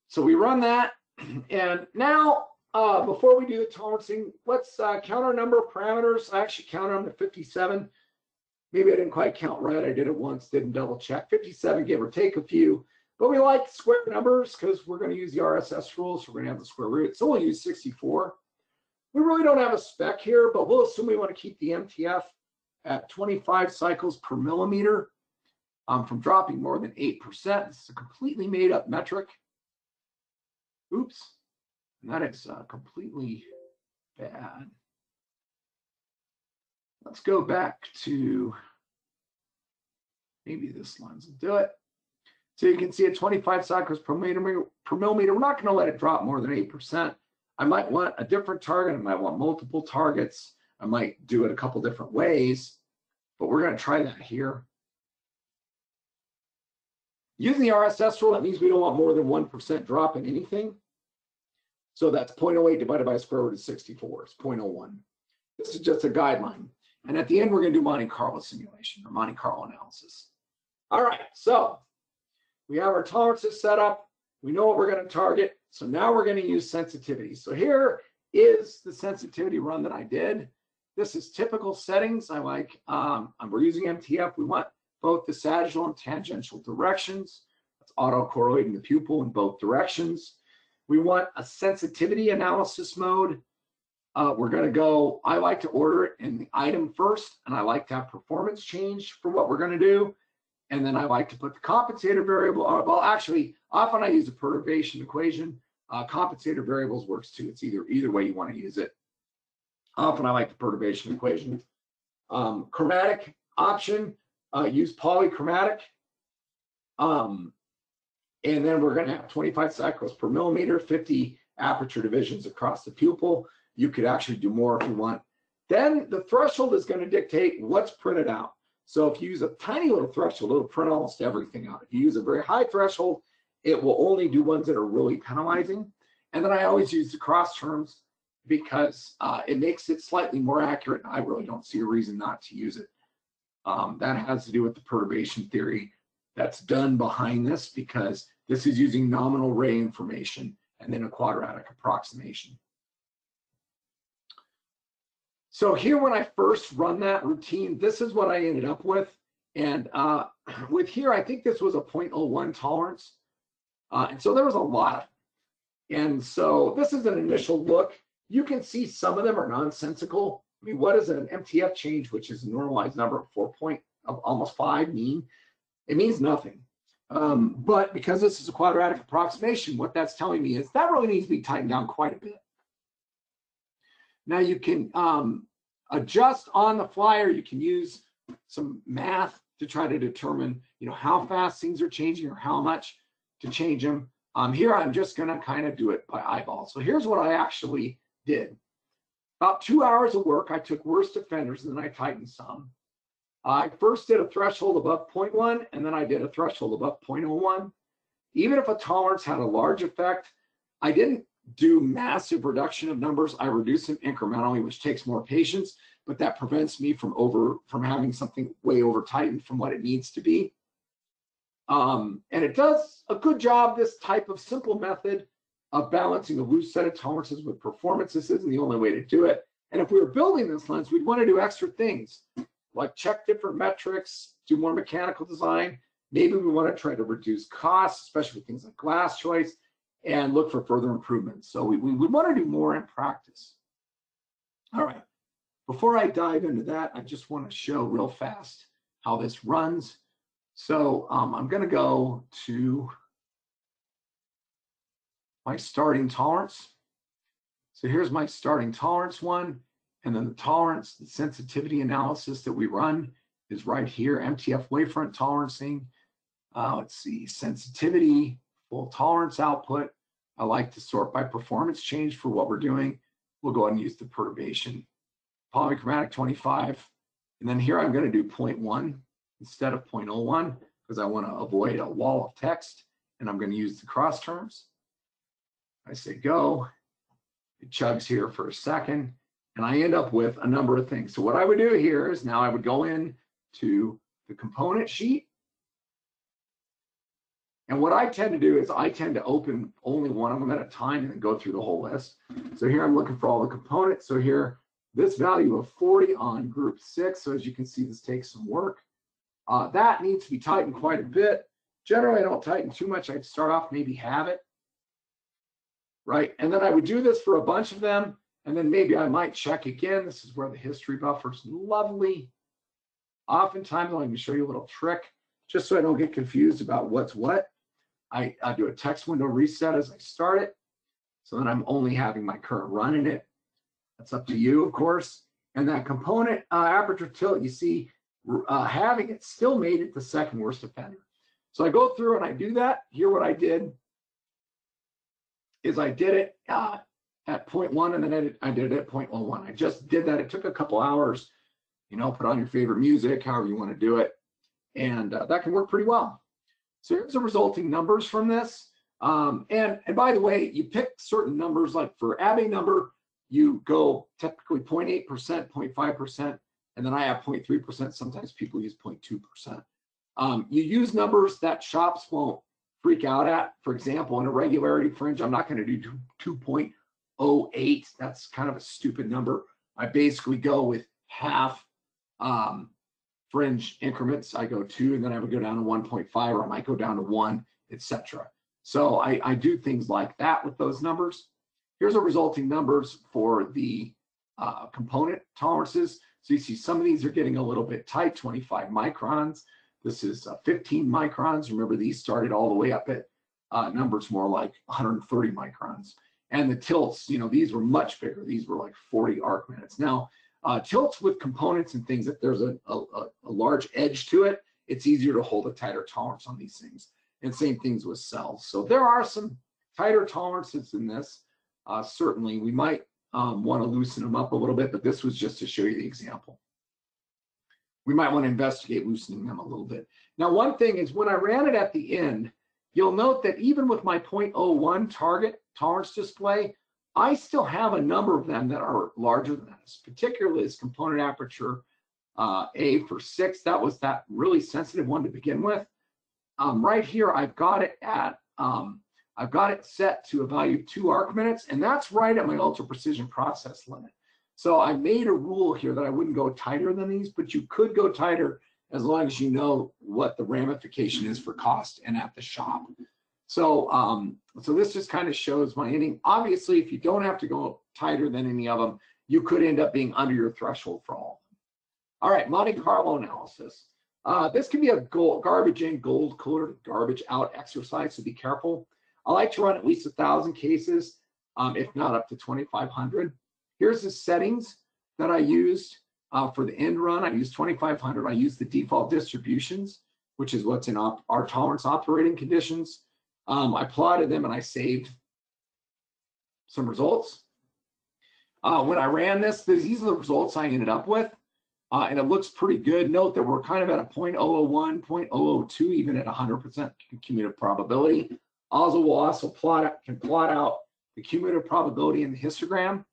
so we run that, and now before we do the tolerancing, let's count our number of parameters. I actually counted them to 57. Maybe I didn't quite count right. I did it once, didn't double check. 57, give or take a few. But we like square numbers because we're going to use the RSS rules. So we're going to have the square root. So we'll use 64. We really don't have a spec here, but we'll assume we want to keep the MTF at 25 cycles per millimeter from dropping more than 8%. This is a completely made up metric. Oops. And that is completely bad. Let's go back to, maybe this lens will do it. So you can see at 25 cycles per millimeter, we're not going to let it drop more than 8%. I might want a different target. I might want multiple targets. I might do it a couple different ways, but we're going to try that here. Using the RSS rule, that means we don't want more than 1% drop in anything. So that's 0.08 divided by square root of 64. It's 0.01. This is just a guideline. And at the end, we're going to do Monte Carlo simulation or Monte Carlo analysis. All right, so we have our tolerances set up. We know what we're going to target. So now we're going to use sensitivity. So here is the sensitivity run that I did. This is typical settings. I like, we're using MTF. We want both the sagittal and tangential directions. That's autocorrelating the pupil in both directions. We want a sensitivity analysis mode. We're going to go, I like to order it in the item first, and I like to have performance change for what we're going to do. And then I like to put the compensator variable, well, actually, often I use a perturbation equation. Compensator variables works too. It's either way you want to use it. Often I like the perturbation equation. Chromatic option, use polychromatic. And then we're going to have 25 cycles per millimeter, 50 aperture divisions across the pupil. You could actually do more if you want. Then the threshold is going to dictate what's printed out. So if you use a tiny little threshold, it'll print almost everything out. If you use a very high threshold, it will only do ones that are really penalizing. And then I always use the cross terms because it makes it slightly more accurate. I really don't see a reason not to use it. That has to do with the perturbation theory that's done behind this, because this is using nominal ray information and then a quadratic approximation. So here, when I first run that routine, this is what I ended up with. And with here, I think this was a 0.01 tolerance. And so there was a lot. And so this is an initial look. You can see some of them are nonsensical. I mean, what is an MTF change, which is a normalized number of almost 5 mean? It means nothing. But because this is a quadratic approximation, what that's telling me is that really needs to be tightened down quite a bit. Now you can adjust on the fly, or you can use some math to try to determine, how fast things are changing or how much to change them. Here I'm just going to kind of do it by eyeball. So here's what I actually did. About 2 hours of work, I took worst offenders and then I tightened some. I first did a threshold above 0.1, and then I did a threshold above 0.01. Even if a tolerance had a large effect, I didn't do massive reduction of numbers. I reduce them incrementally, which takes more patience, but that prevents me from having something way over tightened from what it needs to be. And it does a good job, this type of simple method of balancing a loose set of tolerances with performance. This isn't the only way to do it. And if we were building this lens, we'd want to do extra things like check different metrics, do more mechanical design. Maybe we want to try to reduce costs, especially with things like glass choice, and look for further improvements. So we want to do more in practice. All right, before I dive into that, I just want to show real fast how this runs. So I'm going to go to my starting tolerance. So here's my starting tolerance one, and then the tolerance, the sensitivity analysis that we run is right here, MTF wavefront tolerancing. Let's see, sensitivity, full tolerance output. I like to sort by performance change for what we're doing. We'll go ahead and use the perturbation. Polychromatic 25. And then here I'm going to do 0.1 instead of 0.01 because I want to avoid a wall of text. And I'm going to use the cross terms. I say go. It chugs here for a second. And I end up with a number of things. So what I would do here is now I would go in to the component sheet. And what I tend to do is I tend to open only one of them at a time and then go through the whole list. So here I'm looking for all the components. So here, this value of 40 on group 6. So as you can see, this takes some work. That needs to be tightened quite a bit. Generally, I don't tighten too much. I'd start off, maybe halve it, right? And then I would do this for a bunch of them, and then maybe I might check again. This is where the history buffer is lovely. Oftentimes, I'll even show you a little trick, just so I don't get confused about what's what. I do a text window reset as I start it, so that I'm only having my current run in it. That's up to you, of course. And that component aperture tilt, you see, having it still made it the second worst offender. So I go through and I do that. Here what I did is I did it at 0.1 and then I did it at 0.11. I just did that. It took a couple hours, you know, put on your favorite music, however you want to do it. And that can work pretty well. So here's the resulting numbers from this. And by the way, you pick certain numbers, like for Abbe number, you go typically 0.8%, 0.5%, and then I have 0.3%. Sometimes people use 0.2%. You use numbers that shops won't freak out at. For example, an irregularity fringe, I'm not going to do 2.08. That's kind of a stupid number. I basically go with half fringe increments. I go 2, and then I would go down to 1.5, or I might go down to 1, etc. So I do things like that with those numbers. Here's the resulting numbers for the component tolerances. So you see some of these are getting a little bit tight, 25 microns. This is 15 microns. Remember, these started all the way up at numbers more like 130 microns. And the tilts, you know, these were much bigger. These were like 40 arc minutes. Now, tilts with components and things, if there's a large edge to it, it's easier to hold a tighter tolerance on these things. And same things with cells. So there are some tighter tolerances in this. Certainly, we might want to loosen them up a little bit, but this was just to show you the example. We might want to investigate loosening them a little bit. Now, one thing is when I ran it at the end, you'll note that even with my 0.01 target tolerance display, I still have a number of them that are larger than this, particularly this component aperture A for 6. That was that really sensitive one to begin with. Right here, I've got it at I've got it set to a value of 2 arc minutes, and that's right at my ultra precision process limit. So I made a rule here that I wouldn't go tighter than these, but you could go tighter as long as you know what the ramification is for cost and at the shop. So so this just kind of shows my ending. Obviously, if you don't have to go tighter than any of them, you could end up being under your threshold for all of them. All right, Monte Carlo analysis. This can be a garbage in, gold colored, garbage out exercise, so be careful. I like to run at least 1,000 cases, if not up to 2,500. Here's the settings that I used for the end run. I used 2,500. I used the default distributions, which is what's in our tolerance operating conditions. I plotted them and I saved some results. When I ran this, these are the results I ended up with, and it looks pretty good. Note that we're kind of at a 0.001, 0.002, even at 100% cumulative probability. Also, we'll also can plot out the cumulative probability in the histogram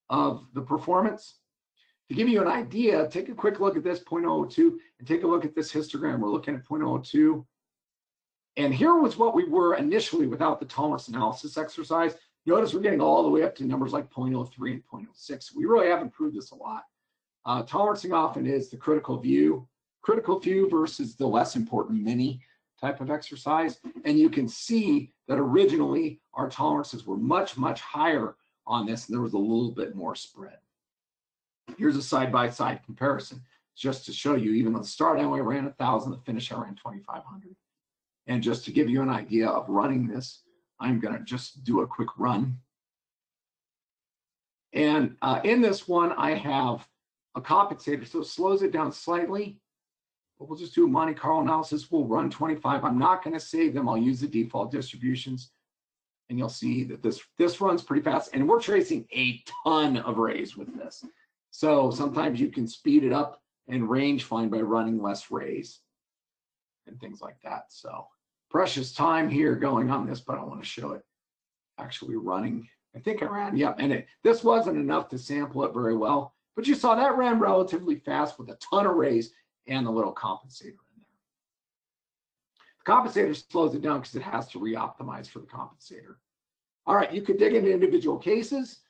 of the performance. To give you an idea, take a quick look at this 0.002 and take a look at this histogram. We're looking at 0.002. And here was what we were initially without the tolerance analysis exercise. Notice we're getting all the way up to numbers like 0.03 and 0.06. We really have improved this a lot. Tolerancing often is the critical view versus the less important mini type of exercise. And you can see that originally our tolerances were much, much higher on this, and there was a little bit more spread. Here's a side-by-side comparison, just to show you, even though the start I ran 1,000, the finish I ran 2,500. And just to give you an idea of running this, I'm gonna just do a quick run. And in this one, I have a compensator, so it slows it down slightly. But we'll just do a Monte Carlo analysis. We'll run 25. I'm not going to save them. I'll use the default distributions. And you'll see that this runs pretty fast. And we're tracing a ton of rays with this. So sometimes you can speed it up and range find by running less rays and things like that. So precious time here going on this, but I want to show it actually running. I think I ran, yeah, and this wasn't enough to sample it very well. But you saw that ran relatively fast with a ton of rays and a little compensator in there. The compensator slows it down because it has to re-optimize for the compensator. All right, you could dig into individual cases.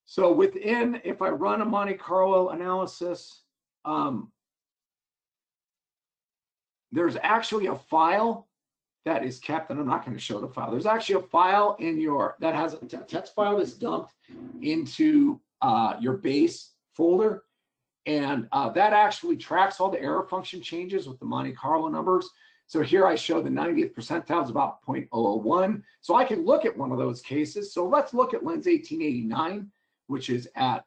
So within, if I run a Monte Carlo analysis, there's actually a file that is kept, and I'm not going to show the file. There's actually a file in your, that has a text file that's dumped into your base folder. And that actually tracks all the error function changes with the Monte Carlo numbers. So here I show the 90th percentile is about 0.001. So I can look at one of those cases. So let's look at lens 1889, which is at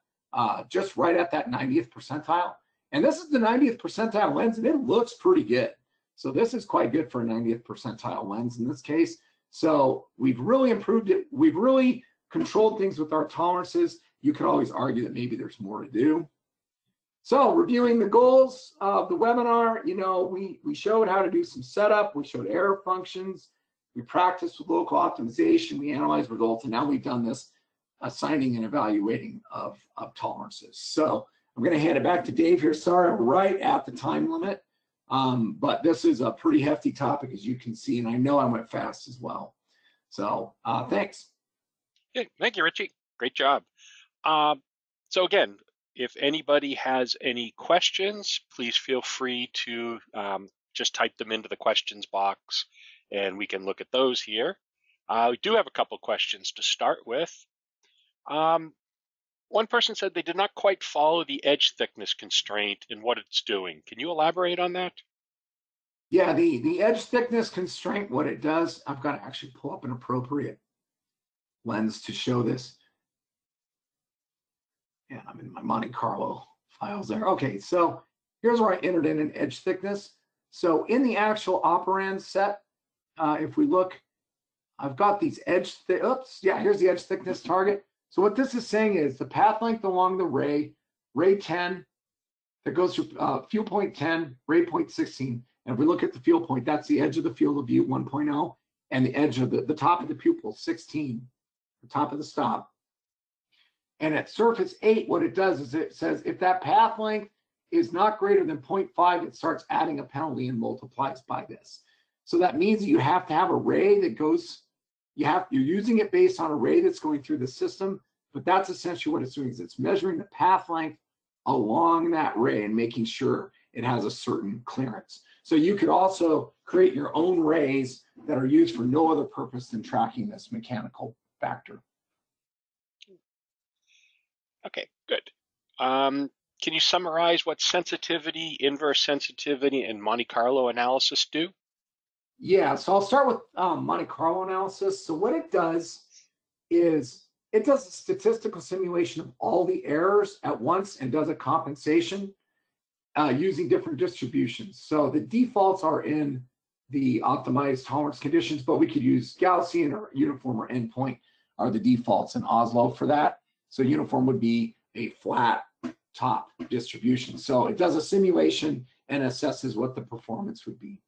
just right at that 90th percentile. And this is the 90th percentile lens, and it looks pretty good. So this is quite good for a 90th percentile lens in this case. So we've really improved it. We've really controlled things with our tolerances. You could always argue that maybe there's more to do. So reviewing the goals of the webinar, you know, we showed how to do some setup. We showed error functions. We practiced with local optimization. We analyzed results. And now we've done this assigning and evaluating of tolerances. So I'm going to hand it back to Dave here. Sorry, I'm right at the time limit. But this is a pretty hefty topic, as you can see. And I know I went fast as well. So thanks. Yeah, thank you, Richie. Great job. So again, if anybody has any questions, please feel free to just type them into the questions box and we can look at those here. We do have a couple questions to start with. One person said they did not quite follow the edge thickness constraint in what it's doing. Can you elaborate on that? Yeah, the edge thickness constraint, what it does, I've got to actually pull up an appropriate lens to show this. Yeah, I'm in my Monte Carlo files there. Okay, so here's where I entered in an edge thickness. So in the actual operand set, if we look, I've got these edge, here's the edge thickness target. So what this is saying is the path length along the ray 10, that goes through field point 10, ray point 16. And if we look at the field point, that's the edge of the field of view 1.0, and the edge of the top of the pupil 16, the top of the stop. And at surface 8, what it does is it says if that path length is not greater than 0.5, it starts adding a penalty and multiplies by this. So that means that you have to have a ray that goes, you're using it based on a ray that's going through the system, but that's essentially what it's doing, is it's measuring the path length along that ray and making sure it has a certain clearance. So you could also create your own rays that are used for no other purpose than tracking this mechanical factor. Okay, good. Can you summarize what sensitivity, inverse sensitivity, and Monte Carlo analysis do? Yeah, so I'll start with Monte Carlo analysis. So what it does is it does a statistical simulation of all the errors at once and does a compensation using different distributions. So the defaults are in the optimized tolerance conditions, but we could use Gaussian or uniform or endpoint are the defaults in OSLO for that. So uniform would be a flat top distribution. So it does a simulation and assesses what the performance would be.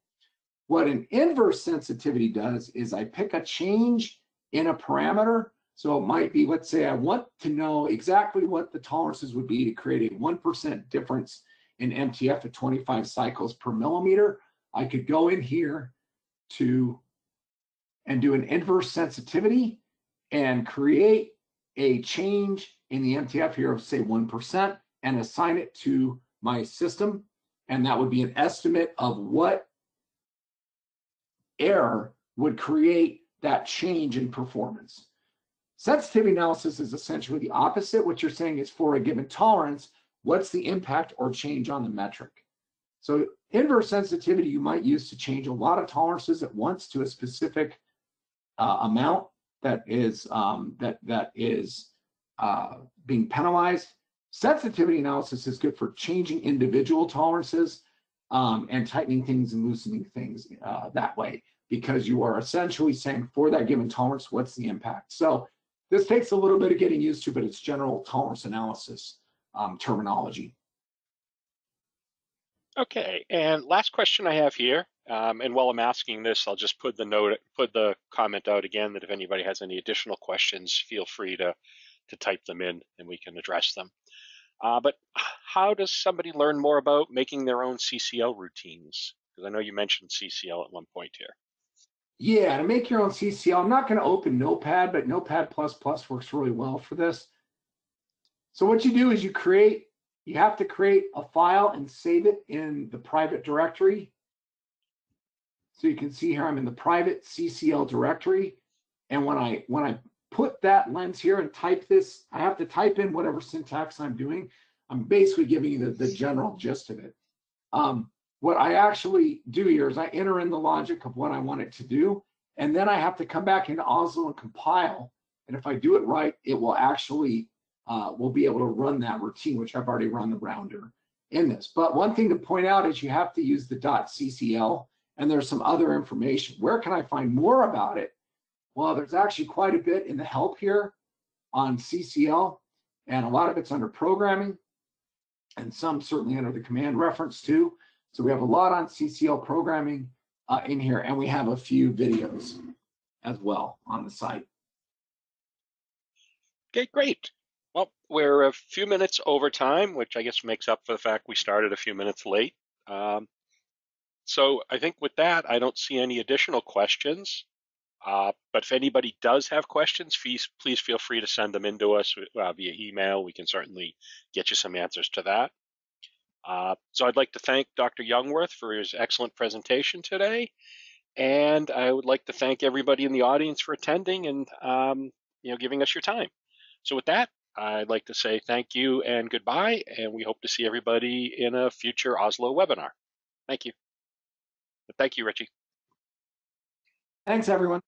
What an inverse sensitivity does is I pick a change in a parameter. So it might be, let's say I want to know exactly what the tolerances would be to create a 1% difference in MTF at 25 cycles per millimeter. I could go in here and do an inverse sensitivity and create a change in the MTF here of say 1% and assign it to my system. And that would be an estimate of what error would create that change in performance. Sensitivity analysis is essentially the opposite. What you're saying is for a given tolerance, what's the impact or change on the metric? So inverse sensitivity you might use to change a lot of tolerances at once to a specific amount that is being penalized. Sensitivity analysis is good for changing individual tolerances and tightening things and loosening things that way, because you are essentially saying for that given tolerance, what's the impact? So this takes a little bit of getting used to, but it's general tolerance analysis terminology. Okay, and last question I have here, and while I'm asking this, I'll just put the comment out again that if anybody has any additional questions, feel free to type them in and we can address them. But how does somebody learn more about making their own CCL routines? Because I know you mentioned CCL at one point here. Yeah, to make your own CCL, I'm not going to open Notepad, but Notepad++ works really well for this. So what you do is you have to create a file and save it in the private directory. So you can see here I'm in the private CCL directory. And when I put that lens here and type this, I have to type in whatever syntax I'm doing. I'm basically giving you the general gist of it. What I actually do here is I enter in the logic of what I want it to do, and then I have to come back into OSLO and compile. And if I do it right, it will actually we'll be able to run that routine, which I've already run the rounder in this. But one thing to point out is you have to use the .ccl, and there's some other information. Where can I find more about it? Well, there's actually quite a bit in the help here on CCL, and a lot of it's under programming, and some certainly under the command reference too. So we have a lot on CCL programming in here, and we have a few videos as well on the site. Okay, great. Well, we're a few minutes over time, which I guess makes up for the fact we started a few minutes late. So I think with that, I don't see any additional questions. But if anybody does have questions, please feel free to send them in to us via email. We can certainly get you some answers to that. So I'd like to thank Dr. Youngworth for his excellent presentation today. And I would like to thank everybody in the audience for attending and giving us your time. So with that, I'd like to say thank you and goodbye, and we hope to see everybody in a future OSLO webinar. Thank you. Thank you, Richie. Thanks, everyone.